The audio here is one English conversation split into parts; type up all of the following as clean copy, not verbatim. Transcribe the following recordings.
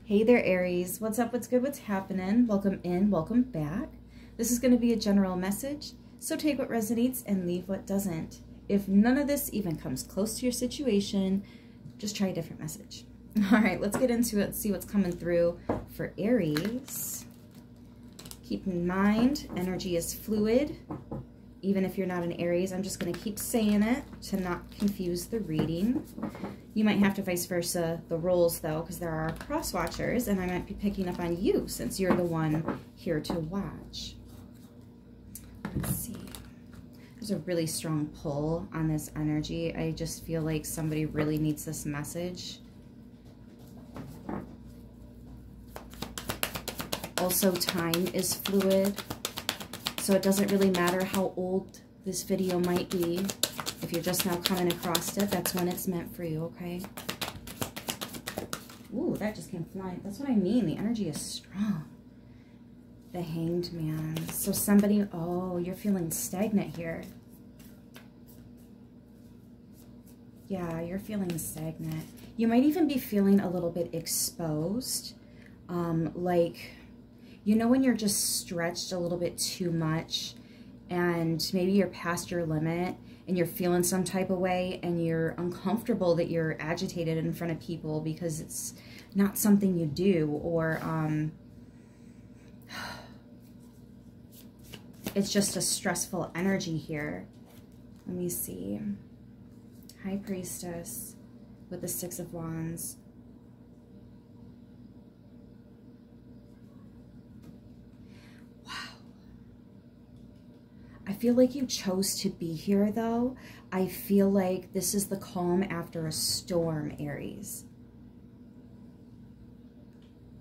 Hey there, Aries. What's up? What's good? What's happening? Welcome in. Welcome back. This is going to be a general message, so take what resonates and leave what doesn't. If none of this even comes close to your situation, just try a different message. All right, let's get into it and see what's coming through for Aries. Keep in mind, energy is fluid. Even if you're not an Aries, I'm just going to keep saying it to not confuse the reading. You might have to vice versa the roles, though, because there are cross watchers, and I might be picking up on you since you're the one here to watch. Let's see. There's a really strong pull on this energy. I just feel like somebody really needs this message. Also, time is fluid. So it doesn't really matter how old this video might be. If you're just now coming across it, that's when it's meant for you, okay? Ooh, that just came flying. That's what I mean. The energy is strong. The Hanged Man. So somebody, oh, you're feeling stagnant here. Yeah, you're feeling stagnant. You might even be feeling a little bit exposed. Like, you know when you're just stretched a little bit too much and maybe you're past your limit and you're feeling some type of way and you're uncomfortable that you're agitated in front of people because it's not something you do, or it's just a stressful energy here. Let me see. High Priestess with the Six of Wands. I feel like you chose to be here, though. I feel like this is the calm after a storm, Aries.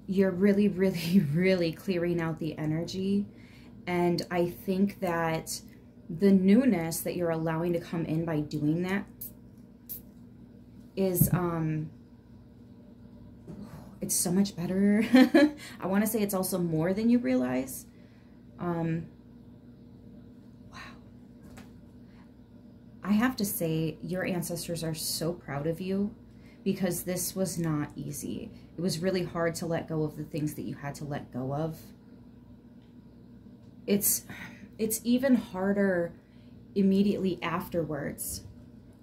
You're really, really, really clearing out the energy. And I think that the newness that you're allowing to come in by doing that is, it's so much better. I want to say it's also more than you realize. I have to say, your ancestors are so proud of you because this was not easy. It was really hard to let go of the things that you had to let go of. It's even harder immediately afterwards,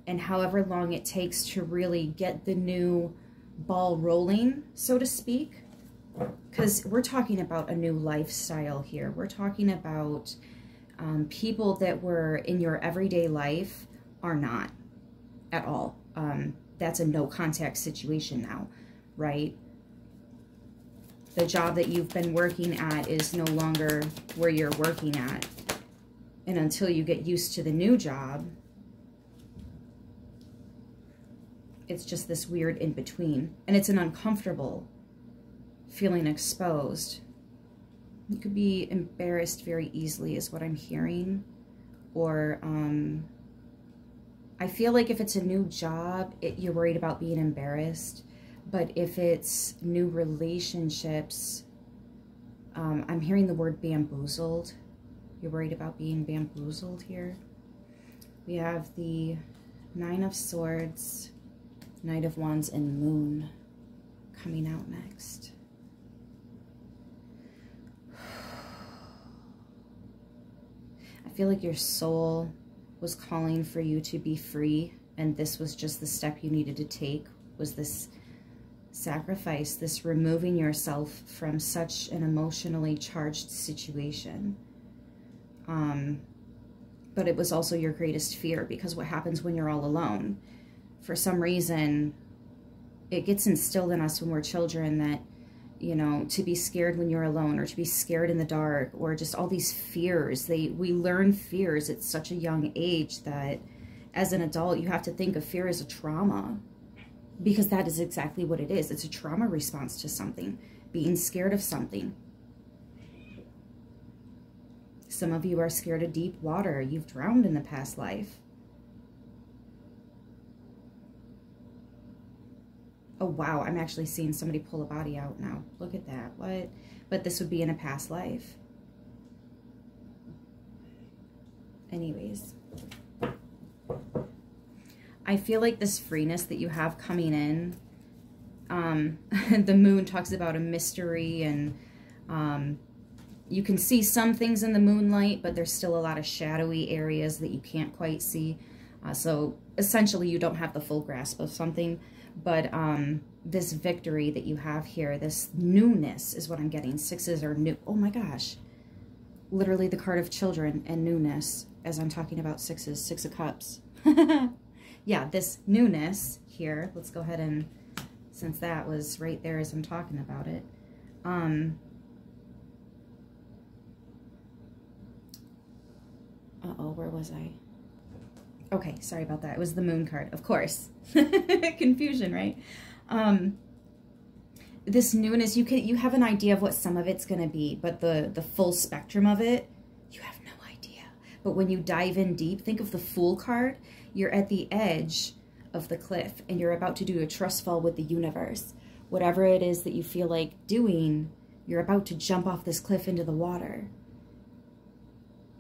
and however long it takes to really get the new ball rolling, so to speak, because we're talking about a new lifestyle here. We're talking about people that were in your everyday life are not at all. That's a no contact situation now, right? The job that you've been working at is no longer where you're working at. And until you get used to the new job, it's just this weird in between. And it's an uncomfortable feeling exposed. You could be embarrassed very easily is what I'm hearing. Or I feel like if it's a new job, you're worried about being embarrassed. But if it's new relationships, I'm hearing the word bamboozled. You're worried about being bamboozled here. We have the Nine of Swords, Knight of Wands, and Moon coming out next. I feel like your soul was calling for you to be free, and this was just the step you needed to take, was this sacrifice, this removing yourself from such an emotionally charged situation. But it was also your greatest fear, because what happens when you're all alone? For some reason, it gets instilled in us when we're children that, you know, to be scared when you're alone, or to be scared in the dark, or just all these fears. We learn fears at such a young age that as an adult, you have to think of fear as a trauma, because that is exactly what it is. It's a trauma response to something, being scared of something. Some of you are scared of deep water. You've drowned in the past life. Oh, wow, I'm actually seeing somebody pull a body out now. Look at that. What? But this would be in a past life. Anyways. I feel like this freeness that you have coming in, the moon talks about a mystery, and you can see some things in the moonlight, but there's still a lot of shadowy areas that you can't quite see. So essentially you don't have the full grasp of something, but this victory that you have here, this newness is what I'm getting. Sixes are new. Oh my gosh. Literally the card of children and newness as I'm talking about sixes, Six of Cups. Yeah, this newness here. Let's go ahead and, since that was right there as I'm talking about it. Uh-oh, where was I? Okay, sorry about that. It was the moon card, of course. Confusion, right? This newness, you have an idea of what some of it's going to be, but the full spectrum of it, you have no idea. But when you dive in deep, think of the Fool card. You're at the edge of the cliff, and you're about to do a trust fall with the universe. Whatever it is that you feel like doing, you're about to jump off this cliff into the water.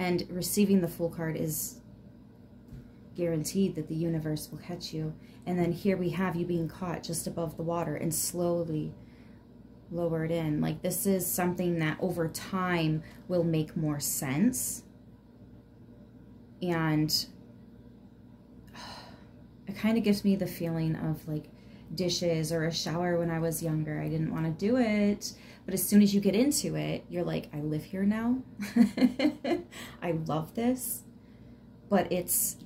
And receiving the Fool card is guaranteed that the universe will catch you. And then here we have you being caught just above the water and slowly lowered in. Like, this is something that over time will make more sense. And it kind of gives me the feeling of like dishes or a shower when I was younger. I didn't want to do it, but as soon as you get into it, you're like, I live here now. I love this. But it's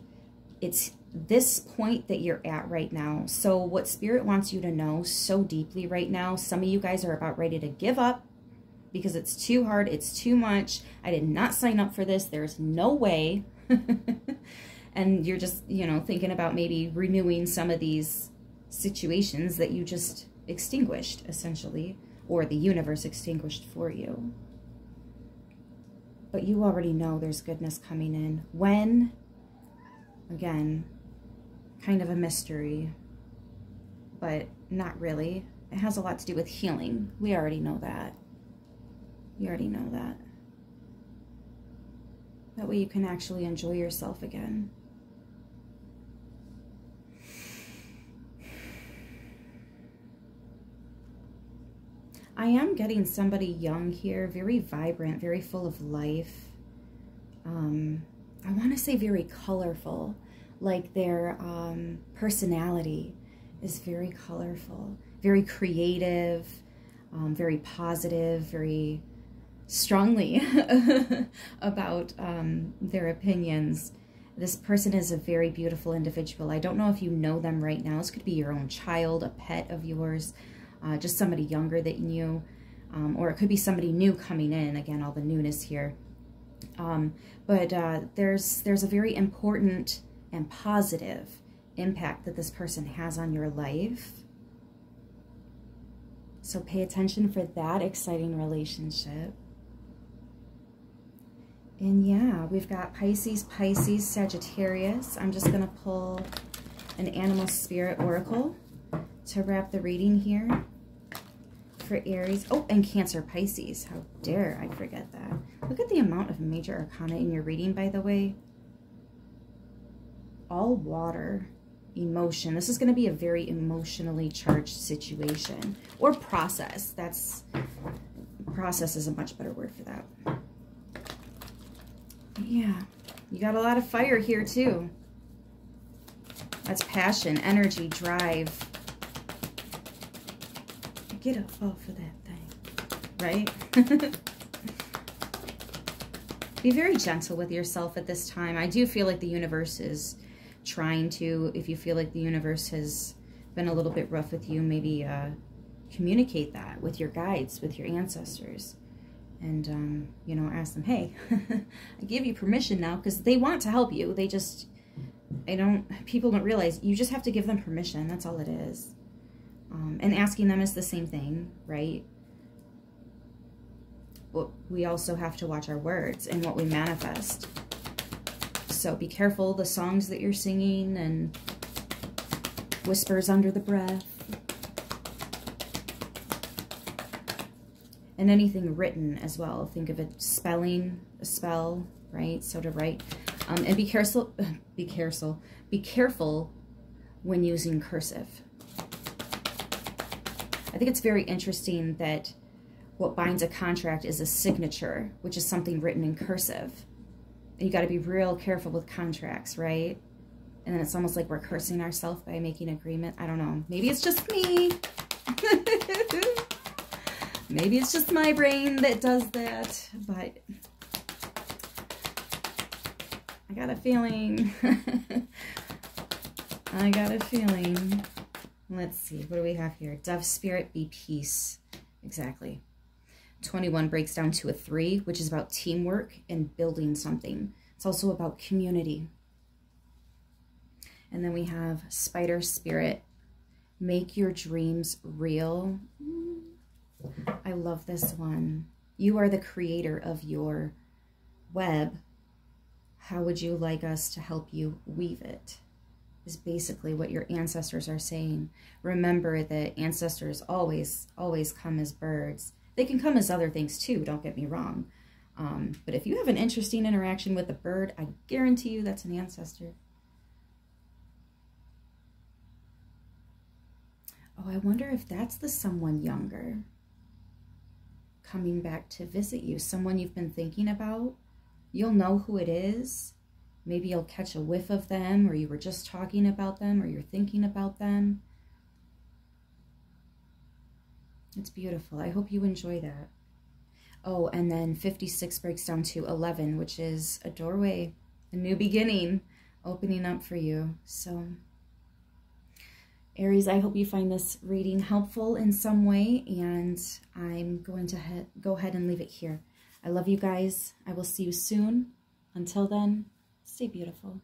this point that you're at right now. So what Spirit wants you to know so deeply right now, some of you guys are about ready to give up because it's too hard, it's too much. I did not sign up for this. There's no way. And you're just, you know, thinking about maybe renewing some of these situations that you just extinguished, essentially, or the universe extinguished for you. But you already know there's goodness coming in. When? Again, kind of a mystery, but not really. It has a lot to do with healing. We already know that. You already know that. That way you can actually enjoy yourself again. I am getting somebody young here, very vibrant, very full of life. I want to say very colorful, like their personality is very colorful, very creative, very positive, very strongly about their opinions. This person is a very beautiful individual. I don't know if you know them right now. This could be your own child, a pet of yours, just somebody younger that you knew, or it could be somebody new coming in. Again, all the newness here. But there's a very important and positive impact that this person has on your life. So pay attention for that exciting relationship. And yeah, we've got Pisces, Pisces, Sagittarius. I'm just going to pull an animal spirit oracle to wrap the reading here for Aries. Oh, and Cancer, Pisces. How dare I forget that. Look at the amount of major arcana in your reading, by the way. All water, emotion. This is going to be a very emotionally charged situation or process. Process is a much better word for that. Yeah, you got a lot of fire here too. That's passion, energy, drive. Get up off of that thing, right? Be very gentle with yourself at this time. I do feel like the universe is trying to, if you feel like the universe has been a little bit rough with you, maybe communicate that with your guides, with your ancestors. And, you know, ask them, hey, I give you permission now, because they want to help you. They just, people don't realize you just have to give them permission. That's all it is. And asking them is the same thing, right? Well, we also have to watch our words and what we manifest. So be careful the songs that you're singing and whispers under the breath. And anything written as well. Think of it spelling, a spell, right? So to write. And be careful when using cursive. I think it's very interesting that what binds a contract is a signature, which is something written in cursive. And you got to be real careful with contracts, right? And then it's almost like we're cursing ourselves by making agreement. I don't know. Maybe it's just me. Maybe it's just my brain that does that. But I got a feeling. I got a feeling. Let's see. What do we have here? Dove spirit, be peace. Exactly. 21 breaks down to a 3, which is about teamwork and building something. It's also about community. And then we have spider spirit, make your dreams real. I love this one. You are the creator of your web. How would you like us to help you weave it? Is basically what your ancestors are saying. Remember that ancestors always come as birds. They can come as other things too, don't get me wrong. But if you have an interesting interaction with a bird, I guarantee you that's an ancestor. Oh, I wonder if that's the someone younger coming back to visit you, someone you've been thinking about. You'll know who it is. Maybe you'll catch a whiff of them, or you were just talking about them, or you're thinking about them. It's beautiful. I hope you enjoy that. Oh, and then 56 breaks down to 11, which is a doorway, a new beginning, opening up for you. So, Aries, I hope you find this reading helpful in some way, and I'm going to go ahead and leave it here. I love you guys. I will see you soon. Until then, stay beautiful.